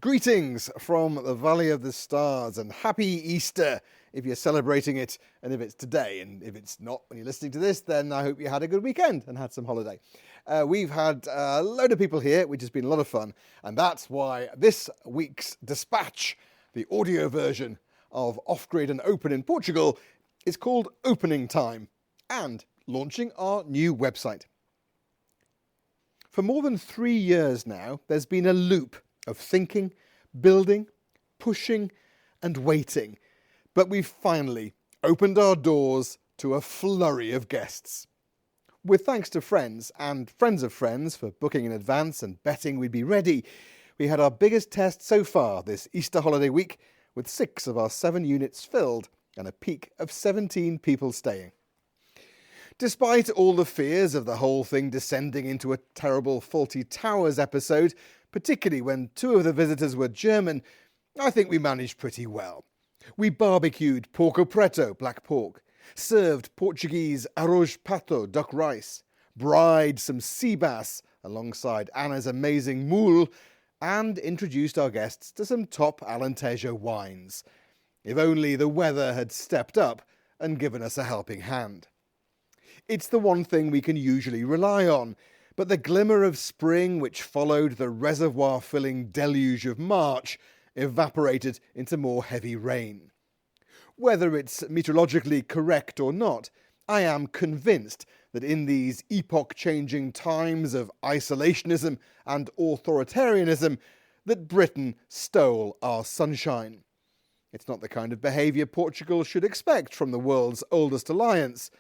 Greetings from the Valley of the Stars and happy Easter if you're celebrating it and if it's today, and if it's not when you're listening to this, then I hope you had a good weekend and had some holiday. We've had a load of people here, which has been a lot of fun, and that's why this week's dispatch, the audio version of Off-Grid and Open in Portugal, is called Opening Time and launching our new website. For more than 3 years now, there's been a loop of thinking, building, pushing and waiting. But we've finally opened our doors to a flurry of guests. With thanks to friends and friends of friends for booking in advance and betting we'd be ready, we had our biggest test so far this Easter holiday week, with 6 of our 7 units filled and a peak of 17 people staying. Despite all the fears of the whole thing descending into a terrible Fawlty Towers episode, particularly when 2 of the visitors were German, I think we managed pretty well. We barbecued porco preto, black pork, served Portuguese arroz pato, duck rice, braai-d some sea bass alongside Anna's amazing moules, and introduced our guests to some top Alentejo wines. If only the weather had stepped up and given us a helping hand. It's the one thing we can usually rely on, but the glimmer of spring which followed the reservoir-filling deluge of March evaporated into more heavy rain. Whether it's meteorologically correct or not, I am convinced that in these epoch-changing times of isolationism and authoritarianism, that Britain stole our sunshine. It's not the kind of behaviour Portugal should expect from the world's oldest alliance.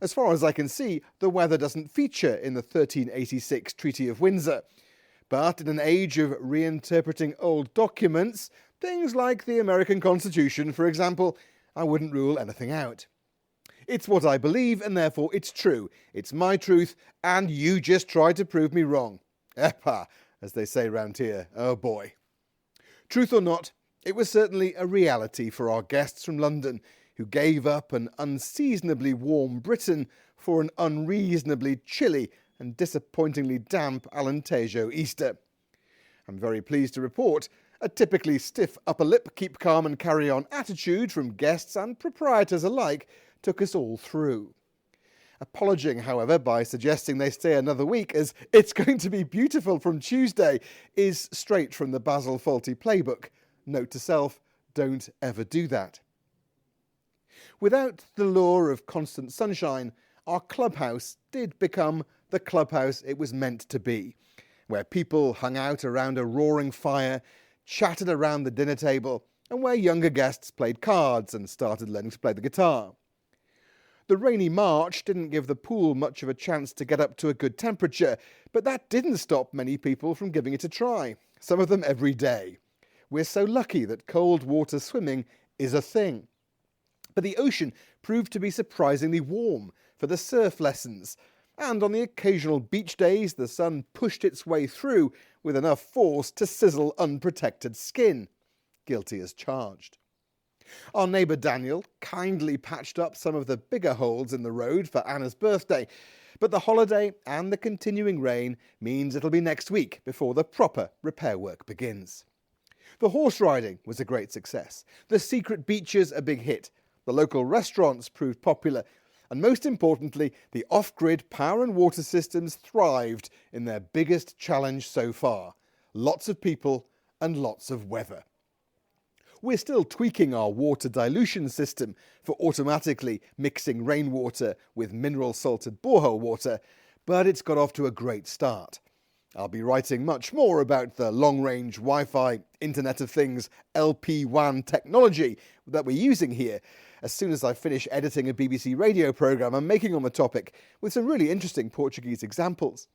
As far as I can see, the weather doesn't feature in the 1386 Treaty of Windsor. But in an age of reinterpreting old documents, things like the American Constitution, for example, I wouldn't rule anything out. It's what I believe, and therefore it's true. It's my truth, and you just tried to prove me wrong. Epa, as they say round here. Oh boy. Truth or not, it was certainly a reality for our guests from London, who gave up an unseasonably warm Britain for an unreasonably chilly and disappointingly damp Alentejo Easter. I'm very pleased to report a typically stiff upper lip, keep calm and carry on attitude from guests and proprietors alike took us all through. Apologizing, however, by suggesting they stay another week as it's going to be beautiful from Tuesday is straight from the Basil Fawlty playbook. Note to self, don't ever do that. Without the lure of constant sunshine, our clubhouse did become the clubhouse it was meant to be, where people hung out around a roaring fire, chatted around the dinner table, and where younger guests played cards and started learning to play the guitar. The rainy March didn't give the pool much of a chance to get up to a good temperature, but that didn't stop many people from giving it a try, some of them every day. We're so lucky that cold water swimming is a thing. But the ocean proved to be surprisingly warm for the surf lessons, and on the occasional beach days the sun pushed its way through with enough force to sizzle unprotected skin. Guilty as charged. Our neighbour Daniel kindly patched up some of the bigger holes in the road for Anna's birthday, but the holiday and the continuing rain means it'll be next week before the proper repair work begins. The horse riding was a great success, the secret beaches a big hit, the local restaurants proved popular, and most importantly, the off-grid power and water systems thrived in their biggest challenge so far. Lots of people and lots of weather. We're still tweaking our water dilution system for automatically mixing rainwater with mineral salted borehole water, but it's got off to a great start. I'll be writing much more about the long-range Wi-Fi, Internet of Things, LP WAN technology that we're using here as soon as I finish editing a BBC radio programme I'm making on the topic with some really interesting Portuguese examples.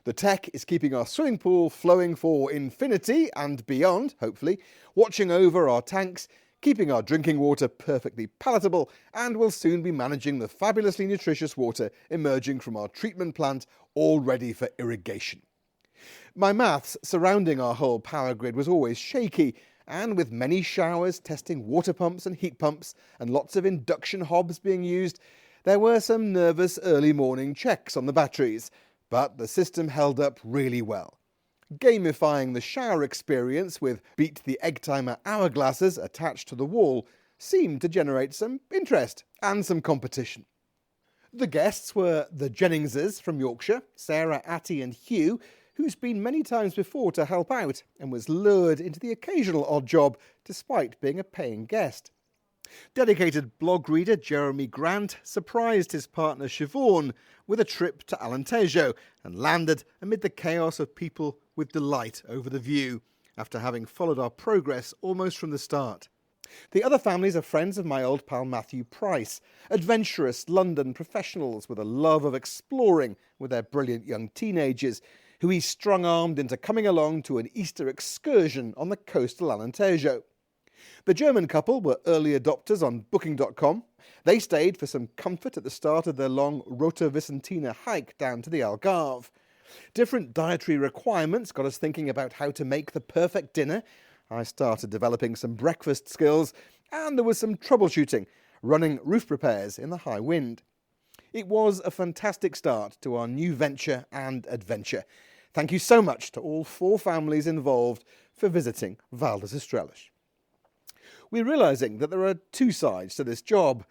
The tech is keeping our swimming pool flowing for infinity and beyond, hopefully, watching over our tanks, keeping our drinking water perfectly palatable, and will soon be managing the fabulously nutritious water emerging from our treatment plant, all ready for irrigation. My maths surrounding our whole power grid was always shaky, and with many showers testing water pumps and heat pumps and lots of induction hobs being used, there were some nervous early morning checks on the batteries, but the system held up really well. Gamifying the shower experience with beat the egg timer hourglasses attached to the wall seemed to generate some interest and some competition. The guests were the Jenningses from Yorkshire, Sarah, Atty and Hugh, who's been many times before to help out and was lured into the occasional odd job despite being a paying guest. Dedicated blog reader Jeremy Grant surprised his partner Siobhan with a trip to Alentejo and landed amid the chaos of people with delight over the view, after having followed our progress almost from the start. The other families are friends of my old pal Matthew Price, adventurous London professionals with a love of exploring with their brilliant young teenagers, who he strong-armed into coming along to an Easter excursion on the coastal Alentejo. The German couple were early adopters on Booking.com. They stayed for some comfort at the start of their long Rota Vicentina hike down to the Algarve. Different dietary requirements got us thinking about how to make the perfect dinner. I started developing some breakfast skills, and there was some troubleshooting, running roof repairs in the high wind. It was a fantastic start to our new venture and adventure. Thank you so much to all 4 families involved for visiting Val des Estrelles. We're realising that there are 2 sides to this job: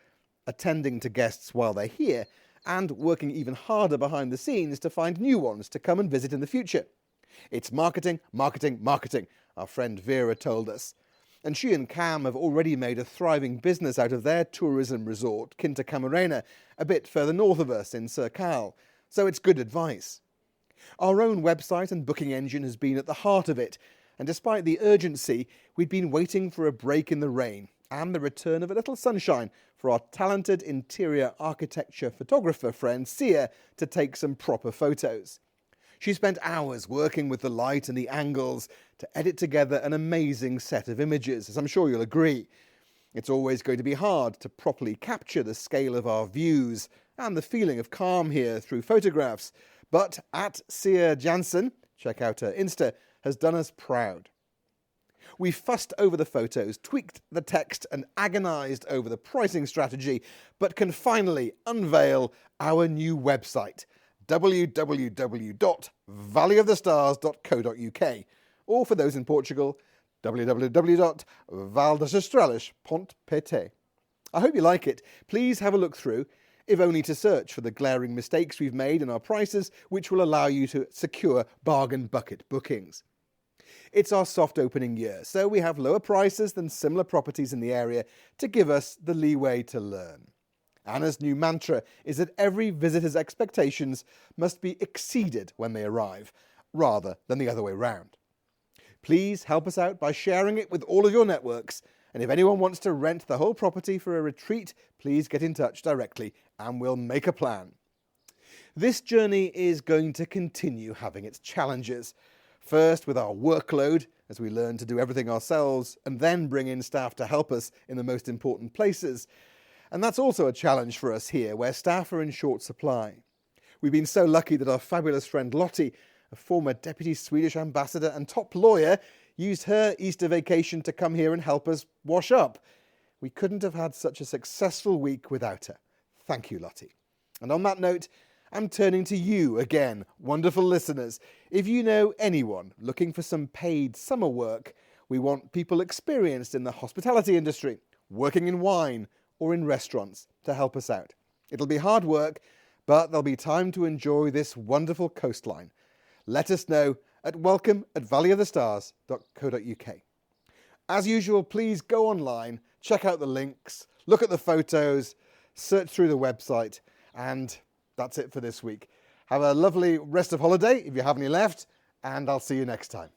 attending to guests while they're here, and working even harder behind the scenes to find new ones to come and visit in the future. It's marketing, marketing, marketing, our friend Vera told us. And she and Cam have already made a thriving business out of their tourism resort, Quinta Camarena, a bit further north of us in Cercal, so it's good advice. Our own website and booking engine has been at the heart of it, and despite the urgency, we'd been waiting for a break in the rain and the return of a little sunshine for our talented interior architecture photographer friend Sia to take some proper photos. She spent hours working with the light and the angles to edit together an amazing set of images, as I'm sure you'll agree. It's always going to be hard to properly capture the scale of our views and the feeling of calm here through photographs, but at Sia Jansen, check out her Insta, has done us proud. We fussed over the photos, tweaked the text and agonised over the pricing strategy, but can finally unveil our new website, www.valleyofthestars.co.uk, or for those in Portugal, www.valdesestrelles.pt. I hope you like it. Please have a look through, if only to search for the glaring mistakes we've made in our prices, which will allow you to secure bargain bucket bookings. It's our soft opening year, so we have lower prices than similar properties in the area to give us the leeway to learn. Anna's new mantra is that every visitor's expectations must be exceeded when they arrive, rather than the other way round. Please help us out by sharing it with all of your networks, and if anyone wants to rent the whole property for a retreat, please get in touch directly and we'll make a plan. This journey is going to continue having its challenges. First with our workload, as we learn to do everything ourselves, and then bring in staff to help us in the most important places. And that's also a challenge for us here, where staff are in short supply. We've been so lucky that our fabulous friend Lottie, a former deputy Swedish ambassador and top lawyer, used her Easter vacation to come here and help us wash up. We couldn't have had such a successful week without her. Thank you, Lottie. And on that note, I'm turning to you again, wonderful listeners. If you know anyone looking for some paid summer work, we want people experienced in the hospitality industry, working in wine or in restaurants, to help us out. It'll be hard work, but there'll be time to enjoy this wonderful coastline. Let us know at welcome@valleyofthestars.co.uk. As usual, please go online, check out the links, look at the photos, search through the website, and that's it for this week. Have a lovely rest of holiday if you have any left, and I'll see you next time.